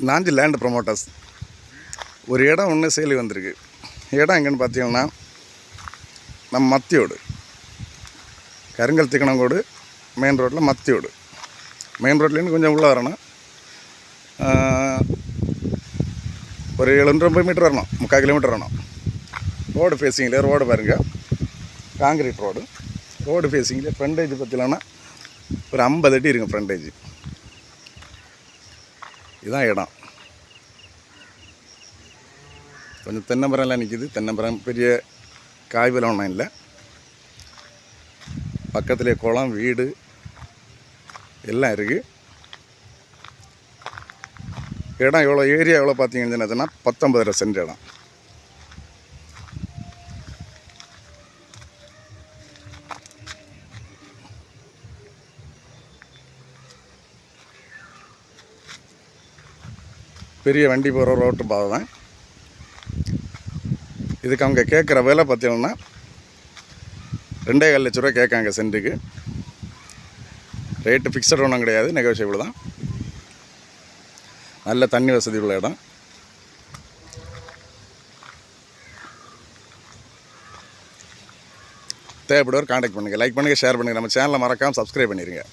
Nanji land promoters ஒரு இடம் ஒன்று சேலி வந்திருக்கு. இடம் எங்கேன்னு பார்த்தீங்கன்னா நம்ம மத்தியோடு கருங்கல் திக்கணங்கோடு மெயின் ரோட்டில் மத்தியோடு. மெயின் ரோட்லேருந்து கொஞ்சம் உள்ளே வரணும். ஒரு 750 மீட்டர் வரணும், 3/4 கிலோமீட்டர் வரணும். ரோடு ஃபேஸிங்கில் ரோடு பாருங்கள், காங்கிரீட் ரோடு. ரோடு ஃபேஸிங்கில் ஃப்ரண்டேஜ் பற்றிலன்னா ஒரு 50 அடி இருக்கும் ஃப்ரண்டேஜ். இதுதான் இடம். கொஞ்சம் தென்னமரம்லாம் நிற்கிது. தென்னமரம் பெரிய காய்வெல்லாம் ஒன்றும் இல்லை. பக்கத்துலேயே குளம், வீடு எல்லாம் இருக்குது. இடம் எவ்வளோ, ஏரியா எவ்வளோ பார்த்தீங்கன்னா 19.5 சென்ட் இடம். பெரிய வண்டி போகிற ரோட்டு பாதை தான். இதுக்கு அவங்க கேட்குற விலை பார்த்தீங்கன்னா 2.25 லட்ச ரூபா கேட்காங்க சென்ட்டுக்கு. ரேட்டு ஃபிக்ஸட் ஒன்றும் கிடையாது, நெகோஷியபிள் தான். நல்ல தண்ணி வசதி உள்ள இடம். தேவைப்படுவார் கான்டாக்ட் பண்ணுங்கள். லைக் பண்ணுங்கள், ஷேர் பண்ணுங்கள். நம்ம சேனலை மறக்காமல் சப்ஸ்கிரைப் பண்ணிடுங்க.